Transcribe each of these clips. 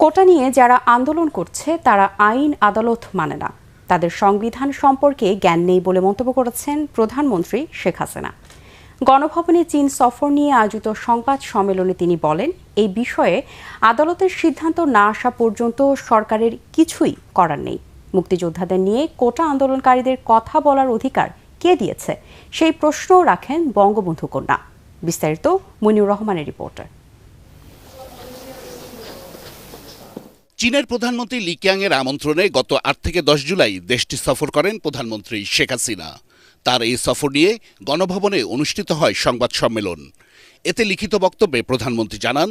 কোটা নিয়ে যারা আন্দোলন করছে তারা আইন আদালত মানে না, তাদের সংবিধান সম্পর্কে জ্ঞান নেই বলে মন্তব্য করেছেন প্রধানমন্ত্রী শেখ হাসিনা। গণভবনে চীন সফর নিয়ে আয়োজিত সংবাদ সম্মেলনে তিনি বলেন, এই বিষয়ে আদালতের সিদ্ধান্ত না আসা পর্যন্ত সরকারের কিছুই করার নেই। মুক্তিযোদ্ধাদের নিয়ে কোটা আন্দোলনকারীদের কথা বলার অধিকার কে দিয়েছে, সেই প্রশ্নও রাখেন বঙ্গবন্ধু কন্যা। বিস্তারিত মনিউর রহমানের রিপোর্টে। চীনের প্রধানমন্ত্রী লি কিয়াংয়ের আমন্ত্রণে গত ৮ থেকে ১০ জুলাই দেশটি সফর করেন প্রধানমন্ত্রী শেখ হাসিনা। তার এই সফর নিয়ে গণভবনে অনুষ্ঠিত হয় সংবাদ সম্মেলন। এতে লিখিত বক্তব্যে প্রধানমন্ত্রী জানান,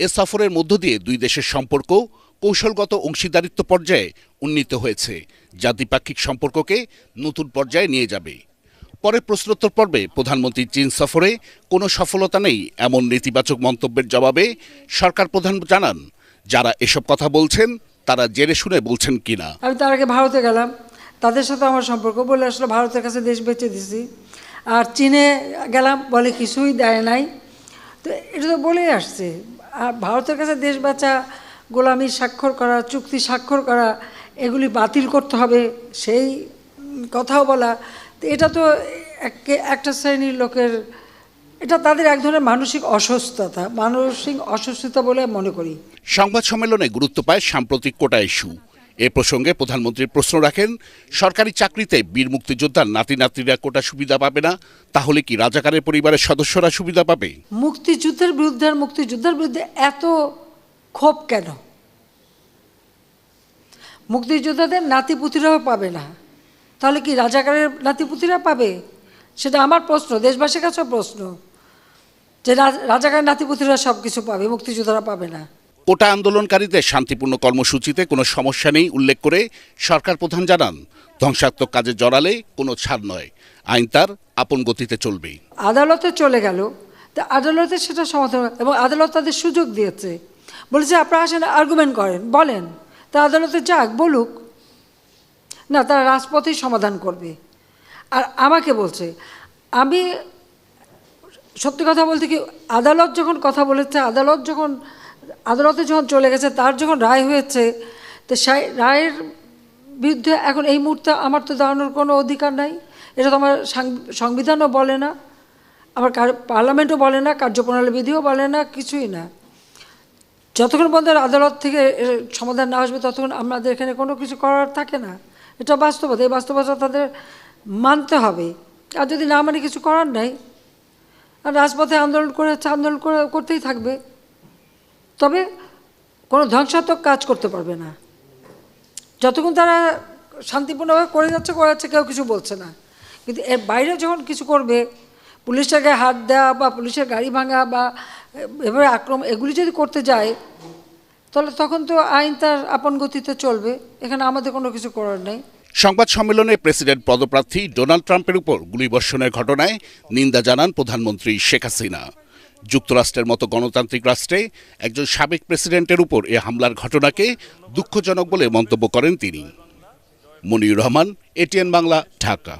এ সফরের মধ্য দিয়ে দুই দেশের সম্পর্ক কৌশলগত অংশীদারিত্ব পর্যায়ে উন্নীত হয়েছে, যা দ্বিপাক্ষিক সম্পর্ককে নতুন পর্যায়ে নিয়ে যাবে। পরে প্রশ্নোত্তর পর্বে প্রধানমন্ত্রী চীন সফরে কোনো সফলতা নেই এমন নেতিবাচক মন্তব্যের জবাবে সরকার প্রধান জানান, যারা এসব কথা বলছেন তারা জেনে শুনে বলছেন কিনা। আমি তার আগে ভারতে গেলাম, তাদের সাথে আমার সম্পর্ক বলে আসলে ভারতের কাছে দেশ বেচে দিছি। আর চীনে গেলাম, বলে কিছুই দেয় নাই। তো এটা তো বলেই আসছে। আর ভারতের কাছে দেশ বেচা, গোলামি স্বাক্ষর করা, চুক্তি স্বাক্ষর করা, এগুলি বাতিল করতে হবে সেই কথাও বলা, তো এটা তো একটা শ্রেণীর লোকের, এটা তাদের এক ধরনের মানসিক অসুস্থতা বলে মনে করি। সংবাদ সম্মেলনে গুরুত্ব পায় সাম্প্রতিক কোটা ইস্যু। এ প্রসঙ্গে প্রধানমন্ত্রী প্রশ্ন রাখেন, সরকারি চাকরিতে বীর মুক্তিযোদ্ধার নাতি নাতনিরা কোটা সুবিধা পাবে না, তাহলে কি রাজাকারের পরিবারের সদস্যরা সুবিধা পাবে? মুক্তিযুদ্ধের বিরুদ্ধে এত ক্ষোভ কেন? মুক্তিযোদ্ধাদের নাতিপুতিরাও পাবে না, তাহলে কি রাজাকারের নাতিপুতিরা পাবে? সেটা আমার প্রশ্ন, দেশবাসীর কাছেও প্রশ্ন, যে রাজাকারের নাতিপুতিরা সব কিছু পাবে, মুক্তিযোদ্ধারা পাবে না। কোটা আন্দোলনকারীদের শান্তিপূর্ণ কর্মসূচিতে কোনো সমস্যা নেই উল্লেখ করে সরকার প্রধান জানান, ধ্বংসাত্মক কাজে জড়ালে কোনো ছাড় নয়, আইন তার আপন গতিতে চলবে। আদালতে চলে গেল, তা আদালতে সেটা সমাধান, এবং আদালত তাদের সুযোগ দিয়েছে, বলেছে আপনারা আসেন, আর্গুমেন্ট করেন, বলেন, তা আদালতে যাক, বলুক না, তারা রাজপথেই সমাধান করবে। আর আমাকে বলছে, আমি সত্যি কথা বলতে কি, আদালত যখন কথা বলেছে, আদালতে যখন চলে গেছে, তার যখন রায় হয়েছে, তো সেই রায়ের বিরুদ্ধে এখন এই মুহূর্তে আমার তো দাঁড়ানোর কোনো অধিকার নাই। এটা তো আমার সংবিধানও বলে না, আমার পার্লামেন্টও বলে না, কার্যপ্রণালী বিধিও বলে না, কিছুই না। যতক্ষণ পর্যন্ত আদালত থেকে সমাধান না আসবে ততক্ষণ আমাদের এখানে কোনো কিছু করার থাকে না। এটা বাস্তবতা, এই বাস্তবতা তাদের মানতে হবে। আর যদি না মানে কিছু করার নাই, আর রাজপথে আন্দোলন করতেই থাকবে, তবে কোনো ধ্বংসাত্মক কাজ করতে পারবে না। যতক্ষণ তারা শান্তিপূর্ণভাবে করে যাচ্ছে কেউ কিছু বলছে না। কিন্তু এর বাইরে যখন কিছু করবে, পুলিশের গায়ে হাত দেওয়া বা পুলিশের গাড়ি ভাঙা বা এভাবে আক্রমণ, এগুলি যদি করতে যায়, তাহলে তখন তো আইন তার আপন গতিতে চলবে, এখানে আমাদের কোনো কিছু করার নেই। সংবাদ সম্মেলনে প্রেসিডেন্ট পদপ্রার্থী ডোনাল্ড ট্রাম্পের উপর গুলিবর্ষণের ঘটনায় নিন্দা জানান প্রধানমন্ত্রী শেখ হাসিনা। যুক্তরাষ্ট্রের মতো গণতান্ত্রিক রাষ্ট্রে একজন সাবেক প্রেসিডেন্টের উপর এ হামলার ঘটনাকে দুঃখজনক বলে মন্তব্য করেন তিনি। মনিউর রহমান, এটিএন বাংলা, ঢাকা।